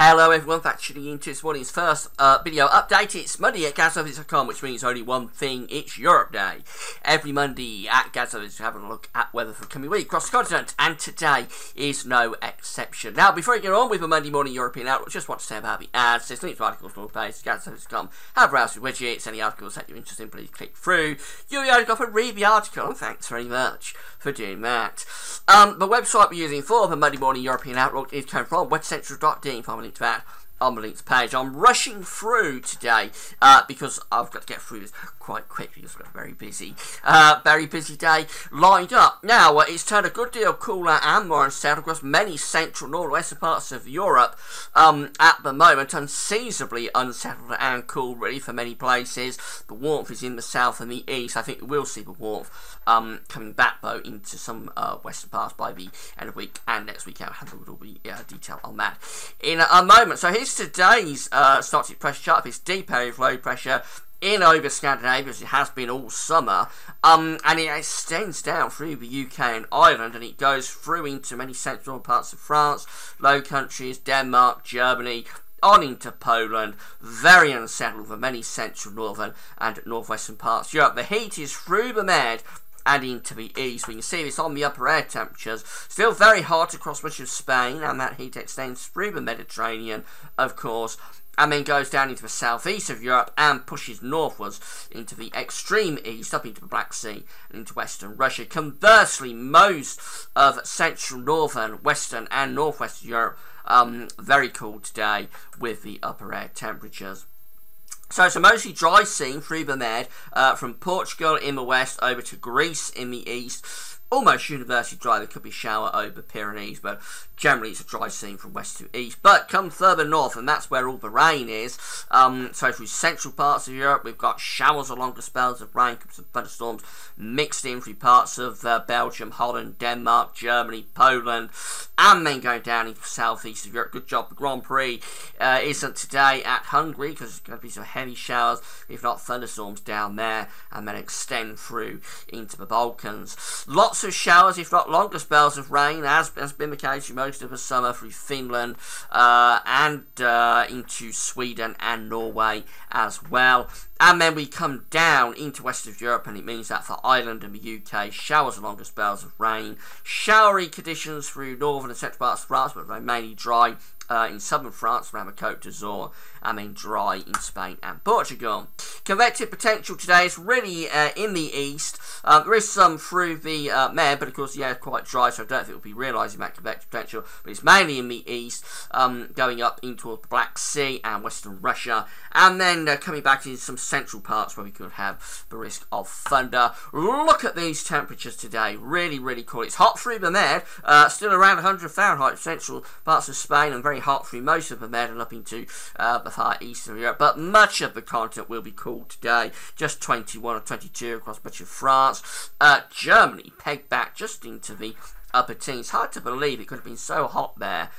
Hello everyone, thanks for tuning into this morning's first video update. It's Monday at GazService.com, which means only one thing, it's Europe Day. Every Monday at GazService, we're having a look at weather for the coming week across the continent, and today is no exception. Now, before we get on with the Monday morning European outlook, just want to say about the ads. There's links to articles on all pages, GazService.com. Have a browse with widgets, any articles that you're interested in, please click through. View the article and read the article, and thanks very much for doing that. The website we're using for the Monday morning European outlook is coming from webcentral.de. Find a link to that on the links page. I'm rushing through today because I've got to get through this quite quickly because we've got a very busy day lined up. Now, it's turned a good deal cooler and more unsettled across many central northwestern parts of Europe at the moment. Unseasonably unsettled and cool really for many places. The warmth is in the south and the east. I think we will see the warmth coming back though into some western parts by the end of the week and next week. I'll have a little detail on that in a moment. So here's today's static pressure chart. It's deep area of low pressure in over Scandinavia, as it has been all summer, and it extends down through the UK and Ireland, and it goes through into many central parts of France, Low Countries, Denmark, Germany, on into Poland. Very unsettled for many central, northern and northwestern parts of Europe. The heat is through the Med and into the east. We can see this on the upper air temperatures. Still very hot across much of Spain, and that heat extends through the Mediterranean, of course, and then goes down into the southeast of Europe and pushes northwards into the extreme east, up into the Black Sea and into western Russia. Conversely, most of central, northern, western and northwestern Europe very cool today with the upper air temperatures. So it's a mostly dry scene through the Med, from Portugal in the west over to Greece in the east. Almost universally dry. There could be a shower over the Pyrenees, but generally it's a dry scene from west to east. But come further north, and that's where all the rain is. So through central parts of Europe, we've got showers or longer spells of rain, some thunderstorms mixed in through parts of Belgium, Holland, Denmark, Germany, Poland, and then going down into the southeast of Europe. Good job. The Grand Prix isn't today at Hungary because there's going to be some heavy showers, if not thunderstorms down there, and then extend through into the Balkans. Lots of showers, if not longer spells of rain, as has been the case through most of the summer through Finland and into Sweden and Norway as well. And then we come down into west of Europe, and it means that for Ireland and the UK, showers and longer spells of rain. Showery conditions through northern and central parts of France, but mainly dry in southern France around the Côte d'Azur, and then dry in Spain and Portugal. Convective potential today is really in the east. There is some through the Med, but of course the air is quite dry, so I don't think we'll be realising that convective potential, but it's mainly in the east, going up into the Black Sea and western Russia, and then coming back into some central parts where we could have the risk of thunder. Look at these temperatures today, really, really cool. It's hot through the Med, still around 100 Fahrenheit, central parts of Spain, and very hot through most of the Med and up into the far east of Europe, but much of the continent will be cool today, just 21 or 22 across much of France. Germany pegged back just into the upper teens. Hard to believe it could have been so hot there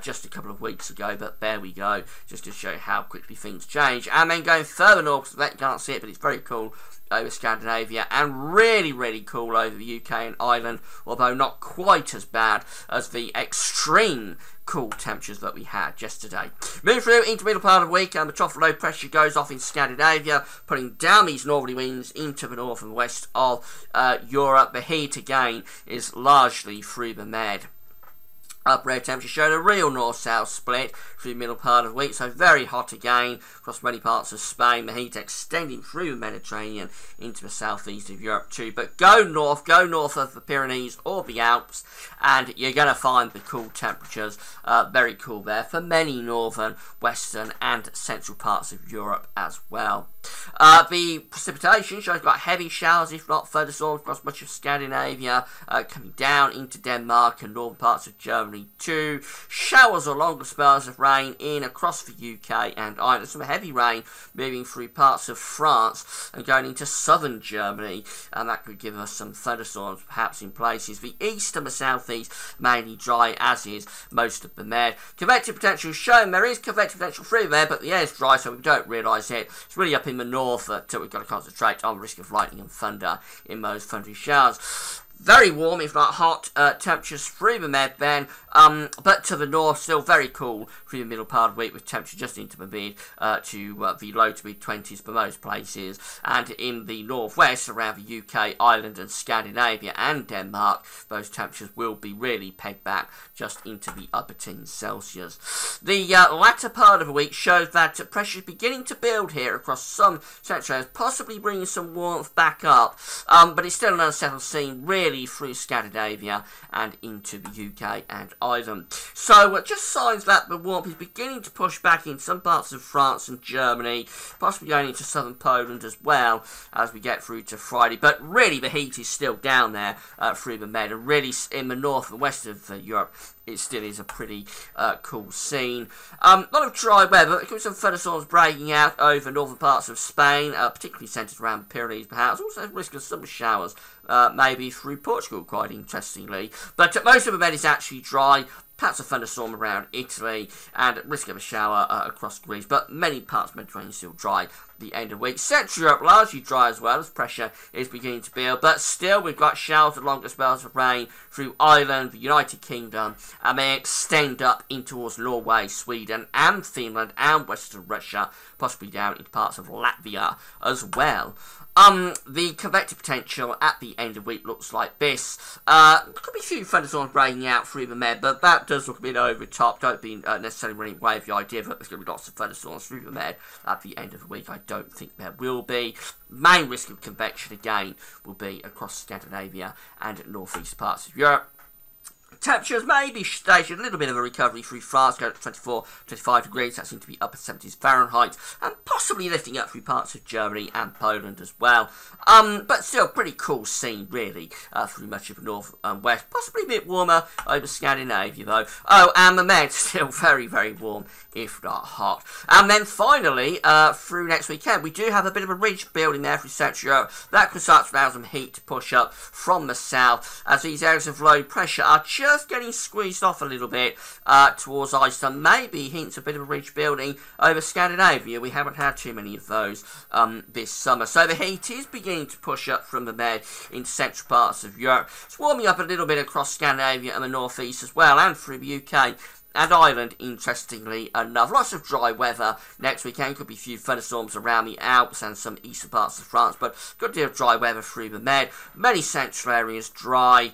just a couple of weeks ago, but there we go, just to show how quickly things change. And then going further north, so that you can't see it, but it's very cool over Scandinavia, and really, really cool over the UK and Ireland, although not quite as bad as the extreme cool temperatures that we had yesterday. Move through into the middle part of the week, and the trough of low pressure goes off in Scandinavia, putting down these northerly winds into the north and west of Europe. The heat again is largely through the Med. Upper air temperature showed a real north-south split through the middle part of the week, so very hot again across many parts of Spain. The heat extending through the Mediterranean into the southeast of Europe too. But go north of the Pyrenees or the Alps, and you're going to find the cool temperatures very cool there for many northern, western and central parts of Europe as well. The precipitation shows got heavy showers, if not thunderstorms, across much of Scandinavia, coming down into Denmark and northern parts of Germany too. Showers or longer spells of rain in across the UK and Ireland. Some heavy rain moving through parts of France and going into southern Germany, and that could give us some thunderstorms perhaps in places. The east and the southeast mainly dry, as is most of the Med. Convective potential shown. There is convective potential through there, but the air is dry, so we don't realise it. It's really up in the north that we've got to concentrate on the risk of lightning and thunder in those thundery showers. very warm, if not hot, temperatures through the Med then, but to the north still very cool through the middle part of the week, with temperatures just into the mid to the low to mid 20s for most places, and in the northwest around the UK, Ireland and Scandinavia and Denmark, those temperatures will be really pegged back just into the upper teens Celsius. The latter part of the week shows that pressure is beginning to build here across some central areas, possibly bringing some warmth back up, but it's still an unsettled scene really through Scandinavia and into the UK and Ireland. So just signs that the warmth is beginning to push back in some parts of France and Germany, possibly going into southern Poland as well as we get through to Friday. But really the heat is still down there through the Med, and really in the north and west of Europe it still is a pretty cool scene. A lot of dry weather. There could be some thunderstorms breaking out over northern parts of Spain, particularly centred around the Pyrenees perhaps. Also risk of some showers, maybe through Portugal, quite interestingly. But most of the Med is actually dry. Perhaps a thunderstorm around Italy and risk of a shower across Greece, but many parts of the Mediterranean still dry the end of the week. Central Europe largely dry as well as pressure is beginning to build, but still we've got showers and longer spells of rain through Ireland, the United Kingdom, and they extend up in towards Norway, Sweden and Finland and western Russia, possibly down into parts of Latvia as well. The convective potential at the end of the week looks like this. Could be a few thunderstorms breaking out through the Med, but that does look a bit over the top. Don't be necessarily running away with the idea that there's going to be lots of thunderstorms through the Med at the end of the week. I don't think there will be. Main risk of convection again will be across Scandinavia and northeast parts of Europe. Temperatures may be staging a little bit of a recovery through France, going to 24, 25 degrees. That seems to be upper 70s Fahrenheit, and possibly lifting up through parts of Germany and Poland as well. But still, pretty cool scene, really, through much of the north and west. Possibly a bit warmer over Scandinavia, though. Oh, and the Med still very, very warm, if not hot. And then finally, through next weekend, we do have a bit of a ridge building there through Central Europe. That could start to allow some heat to push up from the south, as these areas of low pressure are just getting squeezed off a little bit towards Iceland. Maybe hints a bit of a ridge building over Scandinavia. We haven't had too many of those this summer. So the heat is beginning to push up from the Med into central parts of Europe. It's warming up a little bit across Scandinavia and the northeast as well, and through the UK and Ireland, interestingly enough. Lots of dry weather next weekend. Could be a few thunderstorms around the Alps and some eastern parts of France, but good deal of dry weather through the Med. Many central areas dry.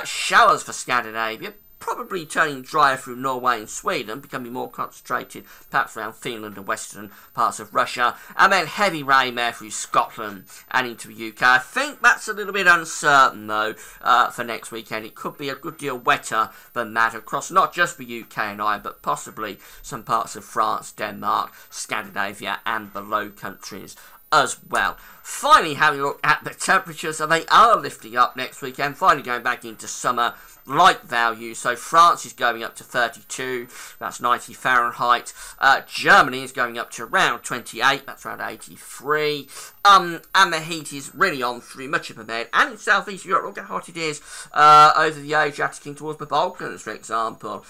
Showers for Scandinavia. Probably turning drier through Norway and Sweden, becoming more concentrated perhaps around Finland and western parts of Russia, and then heavy rain there through Scotland and into the UK. I think that's a little bit uncertain though for next weekend. It could be a good deal wetter than that across not just the UK and Ireland, but possibly some parts of France, Denmark, Scandinavia and the Low Countries as well. Finally, having a look at the temperatures, so they are lifting up next weekend, finally going back into summer like value. So France is going up to 32, that's 90 Fahrenheit. Germany is going up to around 28, that's around 83. And the heat is really on through much of the Med and in southeast Europe. Look how hot it is over the Adriatic towards the Balkans, for example.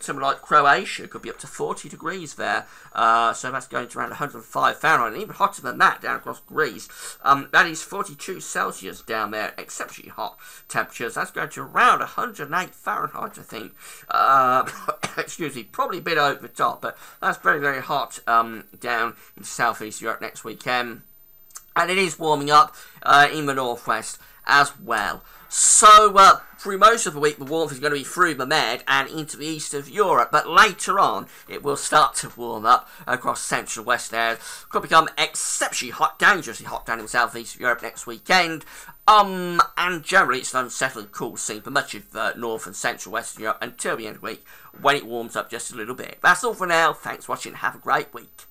Somewhere like Croatia could be up to 40 degrees there. So that's going to around 105 Fahrenheit, and even hotter than that down across Greece. That is 42 Celsius down there, exceptionally hot temperatures. That's going to around 108 Fahrenheit, I think. Excuse me, probably a bit over the top, but that's very, very hot down in southeast Europe next weekend. And it is warming up in the northwest as well. So, through most of the week, the warmth is going to be through the Med and into the east of Europe, but later on, it will start to warm up across central west areas. Could become exceptionally hot, dangerously hot down in southeast of Europe next weekend. And generally, it's an unsettled, cool scene for much of north and central western Europe until the end of the week, when it warms up just a little bit. That's all for now. Thanks for watching. Have a great week.